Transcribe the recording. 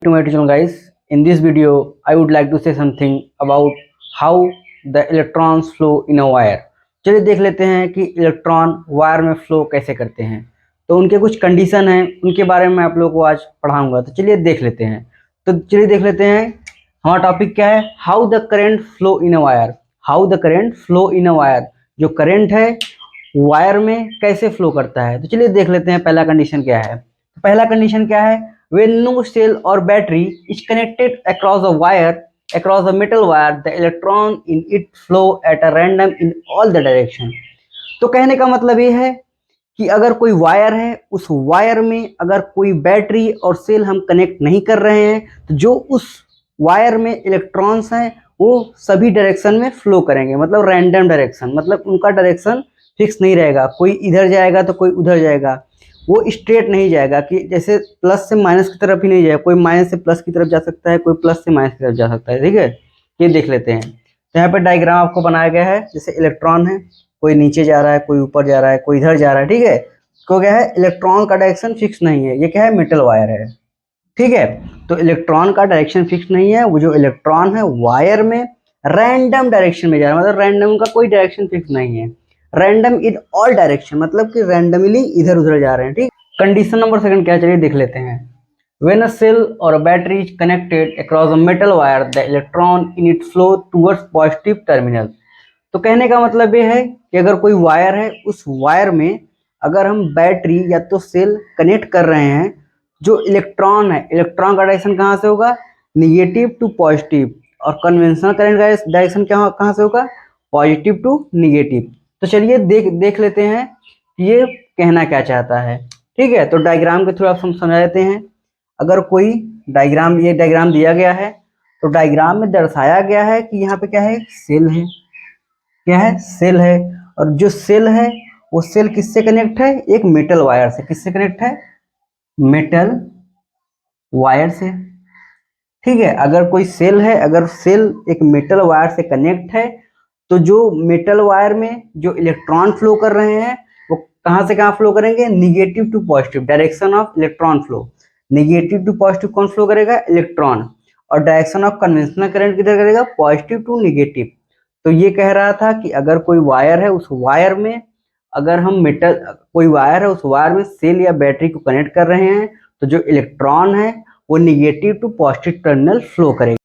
To my channel guys, in this video I would like to say something about how the electrons flow in a wire. चलिए देख लेते हैं कि electron wire में flow कैसे करते हैं। तो उनके कुछ कंडीशन हैं, उनके बारे में आप लोगों को आज पढ़ाऊंगा। तो चलिए देख लेते हैं। हमारा टॉपिक क्या है, how the current flow in a wire. How the current flow in a wire, जो करेंट है वायर में कैसे फ्लो करता है। तो चलिए देख लेते हैं पहला कंडीशन क्या है। तो पहला कंडीशन क्या है, when no cell or battery is connected across a metal wire, the electron in it flow at a random in all the direction. तो कहने का मतलब ये है कि अगर कोई वायर है, उस वायर में अगर कोई बैटरी और सेल हम कनेक्ट नहीं कर रहे हैं, तो जो उस वायर में इलेक्ट्रॉन्स हैं वो सभी डायरेक्शन में फ्लो करेंगे। मतलब रैंडम डायरेक्शन, मतलब उनका डायरेक्शन फिक्स नहीं रहेगा, कोई इधर जाएगा तो कोई उधर जाएगा, वो स्ट्रेट नहीं जाएगा कि जैसे प्लस से माइनस की तरफ ही नहीं जाएगा, कोई माइनस से प्लस की तरफ जा सकता है, कोई प्लस से माइनस की तरफ जा सकता है। ठीक है, ये देख लेते हैं। तो यहाँ पे डायग्राम आपको बनाया गया है, जैसे इलेक्ट्रॉन है, कोई नीचे जा रहा है, कोई ऊपर जा रहा है, कोई इधर जा रहा है। ठीक है, तो क्या है, इलेक्ट्रॉन का डायरेक्शन फिक्स नहीं है। ये क्या है, मेटल वायर है। ठीक है, तो इलेक्ट्रॉन का डायरेक्शन फिक्स नहीं है। वो जो इलेक्ट्रॉन है वायर में रैंडम डायरेक्शन में जा रहा है, मतलब रैंडम का कोई डायरेक्शन फिक्स नहीं है। रैंडम इन ऑल डायरेक्शन, मतलब कि रैंडमली इधर उधर जा रहे हैं। ठीक, कंडीशन नंबर सेकंड क्या, चलिए देख लेते हैं। When a cell or a battery is connected across a metal wire, the electron in it flow towards positive terminal. तो कहने का मतलब ये है कि अगर कोई वायर है, उस वायर में अगर हम बैटरी या तो सेल कनेक्ट कर रहे हैं, जो इलेक्ट्रॉन है, इलेक्ट्रॉन का डायरेक्शन कहाँ से होगा, निगेटिव टू पॉजिटिव। और कन्वेंशनल करंट का डायरेक्शन कहाँ से होगा, पॉजिटिव टू निगेटिव। तो चलिए देख लेते हैं कि ये कहना क्या चाहता है। ठीक है, तो डायग्राम के थ्रू आप समझा देते हैं। अगर कोई डायग्राम, ये डायग्राम दिया गया है, तो डायग्राम में दर्शाया गया है कि यहाँ पे क्या है, सेल है। क्या है, सेल है। और जो सेल है वो सेल किससे कनेक्ट है, एक मेटल वायर से। किससे कनेक्ट है, मेटल वायर से। ठीक है, अगर कोई सेल है, अगर सेल एक मेटल वायर से कनेक्ट है, तो जो मेटल वायर में जो इलेक्ट्रॉन फ्लो कर रहे हैं वो कहाँ से कहाँ फ्लो करेंगे, negative to positive, direction of electron flow. Negative to positive कौन फ्लो करेगा, इलेक्ट्रॉन। और डायरेक्शन ऑफ कन्वेंशनल करंट किधर करेगा, पॉजिटिव टू निगेटिव। तो ये कह रहा था कि अगर कोई वायर है, उस वायर में अगर हम कोई वायर है, उस वायर में सेल या बैटरी को कनेक्ट कर रहे हैं, तो जो इलेक्ट्रॉन है वो negative to positive terminal flow करेगा।